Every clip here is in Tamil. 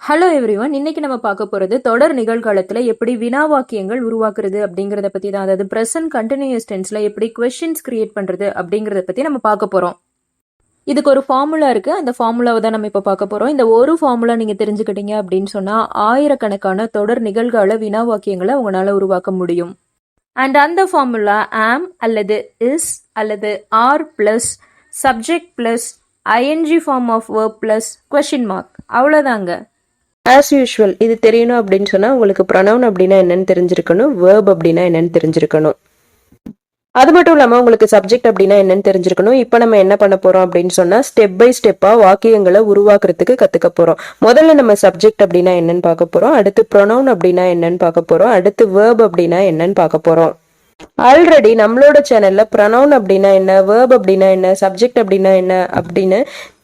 ஹலோ எவ்ரிவன், இன்னைக்கு நம்ம பார்க்க போறது தொடர் நிகழ்காலத்துல எப்படி வினா வாக்கியங்கள் உருவாக்குறது அப்படிங்கறத பத்தி தான். அதாவது பிரசன்ட் கண்டினியூஸ் டென்ஸ்ல எப்படி கொஸ்டின்ஸ் கிரியேட் பண்றது அப்படிங்கறத பத்தி நம்ம பார்க்க போறோம். இதுக்கு ஒரு ஃபார்முலா இருக்கு. அந்த ஃபார்முலாவை தான் நம்ம இப்ப பார்க்க போறோம். இந்த ஒரு ஃபார்முலா நீங்க தெரிஞ்சுக்கிட்டீங்க அப்படின்னு சொன்னா ஆயிரக்கணக்கான தொடர் நிகழ்கால வினா வாக்கியங்களை உங்களால உருவாக்க முடியும். அண்ட் அந்த ஃபார்முலா ஆம் அல்லது இஸ் அல்லது are plus subject plus ING form of verb plus question mark, அவ்வளவுதாங்க. ஆஸ் யூஷுவல் இது தெரியணும் அப்படின்னு சொன்னா உங்களுக்கு ப்ரொனவுன் அப்படின்னா என்னன்னு தெரிஞ்சிருக்கணும், வேர்ப் அப்படின்னா என்னன்னு தெரிஞ்சிருக்கணும். அது மட்டும் இல்லாம உங்களுக்கு சப்ஜெக்ட் அப்படின்னா என்னன்னு தெரிஞ்சிருக்கணும். இப்ப நம்ம என்ன பண்ண போறோம் அப்படின்னு சொன்னா ஸ்டெப் பை ஸ்டெப்பா வாக்கியங்களை உருவாக்குறதுக்கு கத்துக்க போறோம். முதல்ல நம்ம சப்ஜெக்ட் அப்படின்னா என்னன்னு பார்க்க போறோம், அடுத்து ப்ரொனவுன் அப்படின்னா என்னன்னு பார்க்க போறோம், அடுத்து வேர்ப் அப்படின்னா என்னன்னு பார்க்க போறோம். ஆல்ரெடி நம்மளோட சேனல்ல ப்ரொனவுன் அப்படின்னா என்ன, வேர்ப் அப்படின்னா என்ன, சப்ஜெக்ட் அப்படின்னா என்ன அப்படின்னு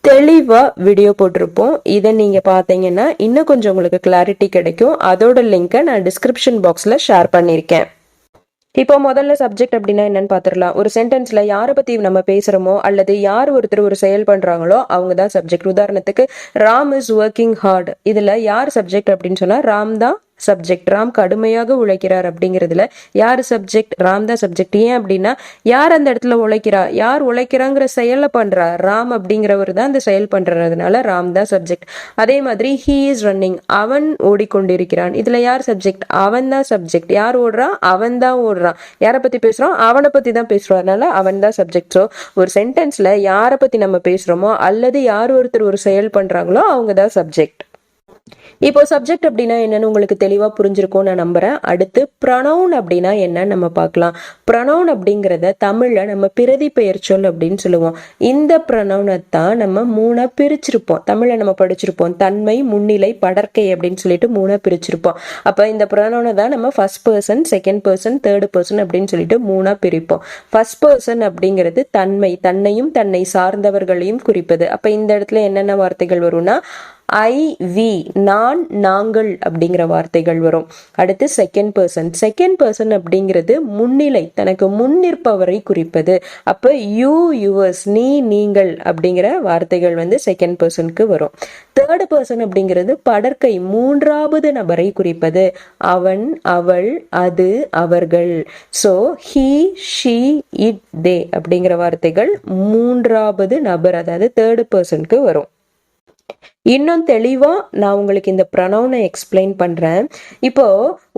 தெளிவா வீடியோ போட்டிருப்போம். இதை நீங்க பாத்தீங்கன்னா இன்னும் கொஞ்சம் உங்களுக்கு கிளாரிட்டி கிடைக்கும். அதோட லிங்கை நான் டிஸ்கிரிப்ஷன் பாக்ஸ்ல ஷேர் பண்ணிருக்கேன். இப்போ முதல்ல சப்ஜெக்ட் அப்படின்னா என்னன்னு பாத்துடலாம். ஒரு சென்டென்ஸ்ல யாரை பத்தி நம்ம பேசுறோமோ அல்லது யார் ஒருத்தர் ஒரு செயல் பண்றாங்களோ அவங்க தான் சப்ஜெக்ட். உதாரணத்துக்கு ராம் இஸ் ஒர்க்கிங் ஹார்ட், இதுல யார் சப்ஜெக்ட் அப்படின்னு சொன்னா ராம் தான் சப்ஜெக்ட். ராம் கடுமையாக உழைக்கிறார் அப்படிங்கிறதுல யார் சப்ஜெக்ட், ராம் தான் சப்ஜெக்ட். ஏன் அப்படின்னா யார் அந்த இடத்துல உழைக்கிறா, யார் உழைக்கிறாங்கிற செயலை பண்றா, ராம் அப்படிங்கிறவர் தான் அந்த செயல் பண்றதுனால ராம் தான் சப்ஜெக்ட். அதே மாதிரி ஹீ இஸ் ரன்னிங், அவன் ஓடிக்கொண்டிருக்கிறான், இதுல யார் சப்ஜெக்ட், அவன் தான் சப்ஜெக்ட். யார் ஓடுறான், அவன் தான் ஓடுறான். யாரை பத்தி பேசுறோம், அவனை பத்தி தான் பேசுறோம், அதனால அவன் தான் சப்ஜெக்ட். ஸோ ஒரு சென்டென்ஸ்ல யாரை பத்தி நம்ம பேசுறோமோ அல்லது யார் ஒருத்தர் ஒரு செயல் பண்றாங்களோ அவங்க தான் சப்ஜெக்ட். இப்போ சப்ஜெக்ட் அப்படின்னா என்னன்னு உங்களுக்கு தெளிவா புரிஞ்சிருக்கும் நான் நம்புறேன். அடுத்து ப்ரொனவுன் அப்படின்னா என்னன்னு நம்ம பார்க்கலாம். ப்ரொனவுன் அப்படிங்கிறத தமிழ்ல நம்ம பிரதி பெயர் சொல் அப்படின்னு சொல்லுவோம். இந்த ப்ரொனவுனை தான் நம்ம மூணா பிரிச்சிருப்போம். தமிழ்ல நம்ம படிச்சிருப்போம் தன்மை, முன்னிலை, படர்க்கை அப்படின்னு சொல்லிட்டு மூணா பிரிச்சிருப்போம். அப்ப இந்த ப்ரொனவுனை தான் நம்ம first person, second person, third person அப்படின்னு சொல்லிட்டு மூணா பிரிப்போம். ஃபர்ஸ்ட் பர்சன் அப்படிங்கிறது தன்மை, தன்னையும் தன்னை சார்ந்தவர்களையும் குறிப்பது. அப்ப இந்த இடத்துல என்னென்ன வார்த்தைகள் வரும்னா ஐ, வி, நான், நாங்கள் அப்படிங்கிற வார்த்தைகள் வரும். அடுத்து செகண்ட் பர்சன். செகண்ட் பர்சன் அப்படிங்கிறது முன்னிலை, தனக்கு முன்னிற்பவரை குறிப்பது. அப்ப யூ, யுவர்ஸ், நீ, நீங்கள் அப்படிங்கிற வார்த்தைகள் வந்து செகண்ட் பர்சனுக்கு வரும். தேர்ட் பர்சன் அப்படிங்கிறது படர்க்கை, மூன்றாவது நபரை குறிப்பது. அவன், அவள், அது, அவர்கள். ஸோ ஹி, ஷி, இட், தே அப்படிங்கிற வார்த்தைகள் மூன்றாவது நபர், அதாவது தேர்ட் பர்சனுக்கு வரும். இன்னும் தெளிவா நான் உங்களுக்கு இந்த ப்ரொனவுனை எக்ஸ்பிளைன் பண்றேன். இப்போ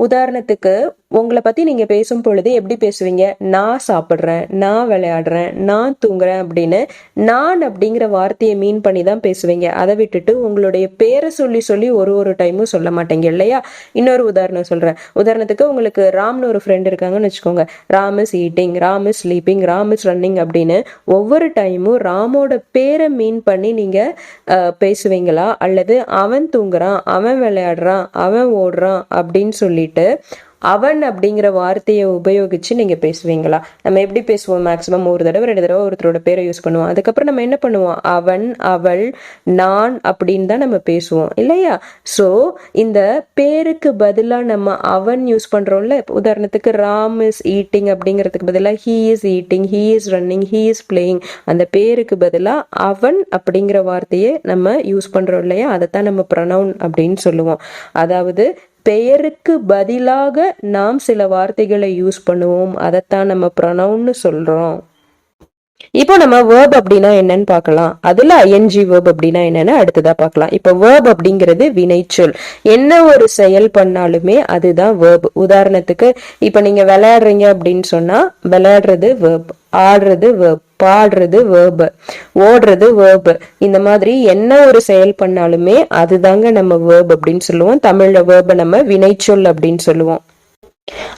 உதாரணத்துக்கு உங்களை பத்தி நீங்க பேசும் பொழுது எப்படி பேசுவீங்க, நான் சாப்பிட்றேன், நான் விளையாடுறேன், நான் தூங்குறேன் அப்படின்னு நான் அப்படிங்கிற வார்த்தையை மீன் பண்ணி தான் பேசுவீங்க. அதை விட்டுட்டு உங்களுடைய பேரை சொல்லி சொல்லி ஒரு டைமும் சொல்ல மாட்டீங்க இல்லையா. இன்னொரு உதாரணம் சொல்றேன். உதாரணத்துக்கு உங்களுக்கு ராம்னு ஒரு ஃப்ரெண்ட் இருக்காங்கன்னு வச்சுக்கோங்க. Ram is eating, Ram is sleeping, Ram is running அப்படின்னு ஒவ்வொரு டைமும் ராமோட பேரை மீன் பண்ணி நீங்க பேசுவீங்களா, அல்லது அவன் தூங்குறான், அவன் விளையாடுறான், அவன் ஓடுறான் அப்படின்னு சொல்லிட்டு அவன் அப்படிங்கிற வார்த்தையை உபயோகிச்சு நீங்க பேசுவீங்களா? நம்ம எப்படி பேசுவோம், மேக்சிமம் ஒரு தடவை 2 தடவை ஒருத்தரோட பேரை யூஸ் பண்ணுவோம். அதுக்கப்புறம் நம்ம என்ன பண்ணுவோம், அவன், அவள், நான் அப்படின்னு தான் நம்ம பேசுவோம் இல்லையா. ஸோ இந்த பேருக்கு பதிலா நம்ம அவன் யூஸ் பண்றோம்ல. உதாரணத்துக்கு ராம் இஸ் ஈட்டிங் அப்படிங்கிறதுக்கு பதிலா he is eating, he is running, he is playing. அந்த பேருக்கு பதிலா அவன் அப்படிங்கிற வார்த்தையை நம்ம யூஸ் பண்றோம் இல்லையா, அதைத்தான் நம்ம ப்ரொனவுன் அப்படின்னு சொல்லுவோம். அதாவது பெயருக்கு பதிலாக நாம் சில வார்த்தைகளை யூஸ் பண்ணுவோம், அதைத்தான் நம்ம ப்ரொனவுன்னு சொல்றோம். இப்போ நம்ம வேர்ப் அப்படின்னா என்னன்னு பார்க்கலாம். அதுல ஐஎன்ஜி வேர்ப் அப்படின்னா என்னன்னு அடுத்ததா பார்க்கலாம். இப்போ வேர்ப் அப்படிங்கிறது வினைச்சொல். என்ன ஒரு செயல் பண்ணாலுமே அதுதான் வேர்ப். உதாரணத்துக்கு இப்ப நீங்க விளையாடுறீங்க அப்படின்னு சொன்னா விளையாடுறது வேர்ப், ஆடுறது வேர்ப், பாடுறது வேர்ப், ஓடுறது வேர்ப். இந்த மாதிரி என்ன ஒரு செயல் பண்ணாலுமே அதுதாங்க நம்ம வேர்ப் அப்படின்னு சொல்லுவோம். தமிழ்ல வேர்பை நம்ம வினைச்சொல் அப்படின்னு சொல்லுவோம்.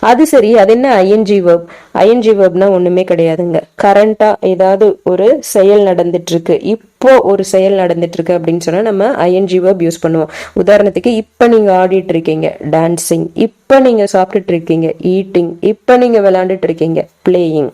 அது சரி, அது என்ன ஐஎன்ஜி வேர்ப்? ஐஎன்ஜி வேர்ப்னா ஒண்ணுமே கிடையாதுங்க. கரண்டா ஏதாவது ஒரு செயல் நடந்துட்டு இருக்கு, இப்போ ஒரு செயல் நடந்துட்டு இருக்கு அப்படின்னு சொன்னா நம்ம ஐஎன்ஜி வேர்ப் யூஸ் பண்ணுவோம். உதாரணத்துக்கு இப்ப நீங்க ஆடிட்டு இருக்கீங்க, டான்சிங். இப்ப நீங்க சாப்பிட்டுட்டு இருக்கீங்க, ஈட்டிங். இப்ப நீங்க விளையாண்டுட்டு இருக்கீங்க, பிளேயிங்.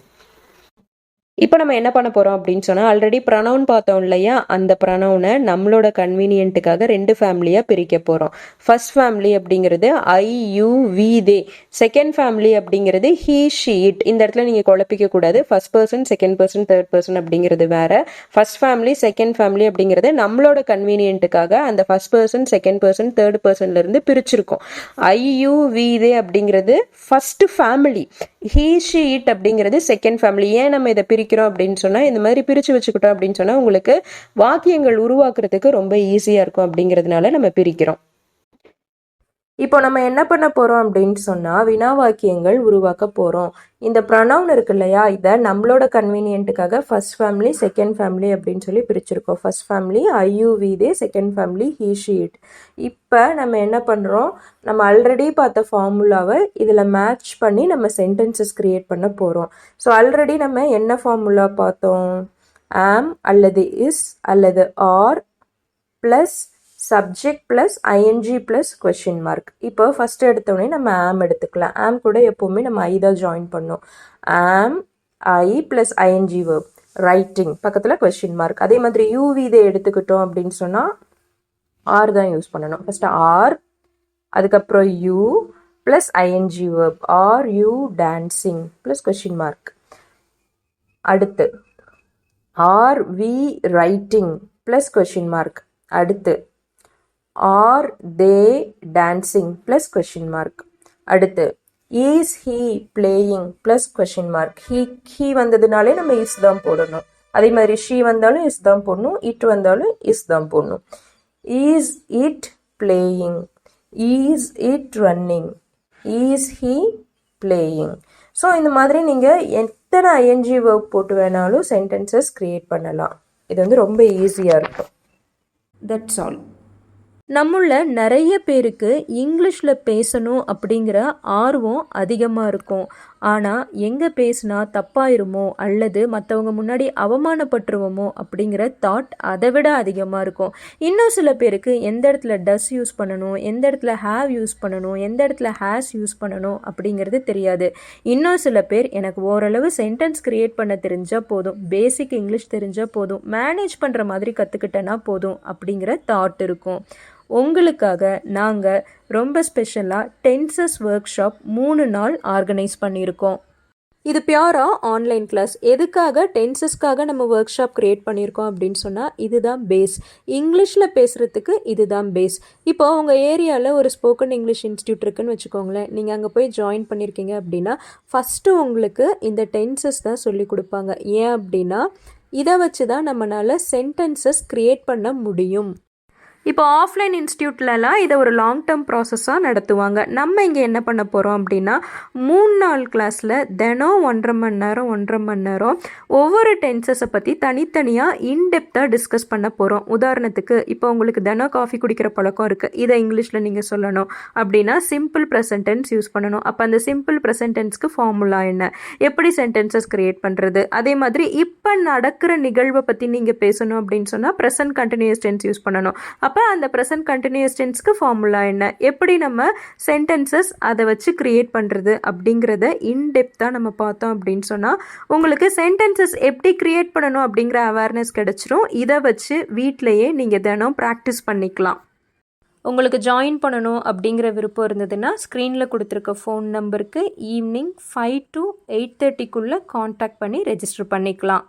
இப்போ நம்ம என்ன பண்ண போகிறோம் அப்படின்னு சொன்னால் ஆல்ரெடி ப்ரனவுன் பார்த்தோம் இல்லையா, அந்த ப்ரனவுனை நம்மளோட கன்வீனியன்ட்டுக்காக 2 ஃபேமிலியாக பிரிக்க போகிறோம். ஃபர்ஸ்ட் ஃபேமிலி அப்படிங்கிறது I you we they, second family அப்படிங்கிறது ஹீ ஷீ இட். இந்த இடத்துல நீங்கள் குழப்பிக்க கூடாது. First person, second person, third person அப்படிங்கிறது வேற. ஃபர்ஸ்ட் ஃபேமிலி, செகண்ட் ஃபேமிலி அப்படிங்கிறது நம்மளோட கன்வீனியன்ட்டுக்காக அந்த first person, second person, third பர்சன்லேருந்து பிரிச்சிருக்கோம். ஐ யூ வி தே அப்படிங்கிறது first family, he she it அப்படிங்கிறது செகண்ட் ஃபேமிலி. ஏன் நம்ம இதை பிரிக்கிறோம் அப்படின்னு சொன்னால், இந்த மாதிரி பிரித்து வச்சுக்கிட்டோம் அப்படின்னு சொன்னால் உங்களுக்கு வாக்கியங்கள் உருவாக்குறதுக்கு ரொம்ப ஈஸியாக இருக்கும் அப்படிங்கிறதுனால நம்ம பிரிக்கிறோம். இப்போ நம்ம என்ன பண்ண போகிறோம் அப்படின்னு சொன்னால் வினா வாக்கியங்கள் உருவாக்க போகிறோம். இந்த ப்ரனவுன் இருக்கு இல்லையா, இதை நம்மளோட கன்வீனியன்ட்டுக்காக ஃபர்ஸ்ட் ஃபேமிலி, செகண்ட் ஃபேமிலி அப்படின்னு சொல்லி பிரிச்சிருக்கோம். First family I you we they, second family he she it. இப்போ நம்ம என்ன பண்ணுறோம், நம்ம ஆல்ரெடி பார்த்த ஃபார்முலாவை இதில் மேட்ச் பண்ணி நம்ம சென்டென்சஸ் கிரியேட் பண்ண போகிறோம். ஸோ ஆல்ரெடி நம்ம என்ன ஃபார்முலா பார்த்தோம், ஆம் அல்லது இஸ் அல்லது are plus subject plus ING plus question mark. இப்போ ஃபர்ஸ்ட் எடுத்தோடனே நம்ம ஆம் எடுத்துக்கலாம். ஆம் கூட எப்போவுமே நம்ம ஐ தான் ஜாயின் பண்ணோம். ஆம் ஐ ப்ளஸ் ஐஎன்ஜி வேர்ப், ரைட்டிங் பக்கத்தில் கொஷின் மார்க். அதே மாதிரி யூவி இதை எடுத்துக்கிட்டோம் அப்படின்னு சொன்னால் ஆர் தான் யூஸ் பண்ணணும். ஃபர்ஸ்ட் ஆர், அதுக்கப்புறம் you plus ING verb, are you dancing plus question mark. அடுத்து are we writing plus question mark. அடுத்து are they dancing plus question mark. அடுத்து is he playing plus question mark. He வந்ததுனாலே நம்ம இஸ் தான் போடணும். அதே மாதிரி ஷீ வந்தாலும் இஸ் தான் போடணும், இட் வந்தாலும் இஸ் தான் போடணும். Is it playing, is it running, is he playing. So இந்த மாதிரி நீங்கள் எத்தனை ஐஎன்ஜி வேர்ப் போட்டு வேணாலும் சென்டென்சஸ் க்ரியேட் பண்ணலாம். இது வந்து ரொம்ப ஈஸியாக இருக்கும். That's all. நம்மள நிறைய பேருக்கு இங்கிலீஷில் பேசணும் அப்படிங்கிற ஆர்வம் அதிகமாக இருக்கும். ஆனால் எங்கே பேசினா தப்பாயிருமோ அல்லது மற்றவங்க முன்னாடி அவமானப்பட்டுருவோமோ அப்படிங்கிற தாட் அதை விட அதிகமாக இருக்கும். இன்னும் சில பேருக்கு எந்த இடத்துல டஸ் யூஸ் பண்ணணும், எந்த இடத்துல ஹேவ் யூஸ் பண்ணணும், எந்த இடத்துல ஹேஸ் யூஸ் பண்ணணும் அப்படிங்கிறது தெரியாது. இன்னும் சில பேர் எனக்கு ஓரளவு சென்டென்ஸ் கிரியேட் பண்ண தெரிஞ்சால் போதும், பேசிக் இங்கிலீஷ் தெரிஞ்சால் போதும், மேனேஜ் பண்ணுற மாதிரி கற்றுக்கிட்டேன்னா போதும் அப்படிங்கிற தாட் இருக்கும். உங்களுக்காக நாங்கள் ரொம்ப ஸ்பெஷலாக டென்சஸ் ஒர்க் ஷாப் 3 நாள் ஆர்கனைஸ் பண்ணியிருக்கோம். இது பியூராக ஆன்லைன் கிளாஸ். எதுக்காக டென்சஸ்க்காக நம்ம ஒர்க் ஷாப் க்ரியேட் பண்ணியிருக்கோம் அப்படின்னு சொன்னால் இதுதான் பேஸ். இங்கிலீஷில் பேசுகிறதுக்கு இதுதான் பேஸ். இப்போ உங்கள் ஏரியாவில் ஒரு ஸ்போக்கன் இங்கிலீஷ் இன்ஸ்டியூட் இருக்குன்னு வச்சுக்கோங்களேன். நீங்கள் அங்கே போய் ஜாயின் பண்ணியிருக்கீங்க அப்படின்னா ஃபஸ்ட்டு உங்களுக்கு இந்த டென்சஸ் தான் சொல்லி கொடுப்பாங்க. ஏன் அப்படின்னா இதை வச்சு தான் நம்மளால் சென்டென்சஸ் க்ரியேட் பண்ண முடியும். இப்போ ஆஃப்லைன் இன்ஸ்டியூட்லலாம் இதை ஒரு லாங் டேர்ம் ப்ராசஸாக நடத்துவாங்க. நம்ம இங்கே என்ன பண்ண போகிறோம் அப்படின்னா 3 நாள் கிளாஸில் தினம் 1.5 மணி நேரம் ஒவ்வொரு டென்சஸை பற்றி தனித்தனியாக இன்டெப்த்தாக டிஸ்கஸ் பண்ண போகிறோம். உதாரணத்துக்கு இப்போ உங்களுக்கு தினம் காஃபி குடிக்கிற பழக்கம் இருக்குது, இதை இங்கிலீஷில் நீங்கள் சொல்லணும் அப்படின்னா சிம்பிள் ப்ரெசன்ட் டென்ஸ் யூஸ் பண்ணணும். அப்போ அந்த சிம்பிள் ப்ரெசன்ட் டென்ஸ்க்கு ஃபார்முலா என்ன, எப்படி சென்டென்சஸ் க்ரியேட் பண்ணுறது. அதே மாதிரி இப்போ நடக்கிற நிகழ்வை பற்றி நீங்கள் பேசணும் அப்படின்னு சொன்னால் ப்ரெசன்ட் கண்டினியூஸ் டென்ஸ் யூஸ் பண்ணணும். அப்போ அந்த ப்ரெசன்ட் கண்டினியூஸ் டென்ஸ்க்கு ஃபார்முலா என்ன, எப்படி நம்ம சென்டென்சஸ் அதை வச்சு க்ரியேட் பண்ணுறது அப்படிங்கிறத இன்டெப்த்தாக நம்ம பார்த்தோம் அப்படின்னு சொன்னால் உங்களுக்கு சென்டென்சஸ் எப்படி க்ரியேட் பண்ணணும் அப்படிங்கிற அவேர்னஸ் கிடச்சிரும். இதை வச்சு வீட்டிலையே நீங்கள் தினம் ப்ராக்டிஸ் பண்ணிக்கலாம். உங்களுக்கு ஜாயின் பண்ணணும் அப்படிங்கிற விருப்பம் இருந்ததுன்னா ஸ்க்ரீனில் கொடுத்துருக்க ஃபோன் நம்பருக்கு ஈவினிங் 5 to 8:30 காண்டாக்ட் பண்ணி ரெஜிஸ்டர் பண்ணிக்கலாம்.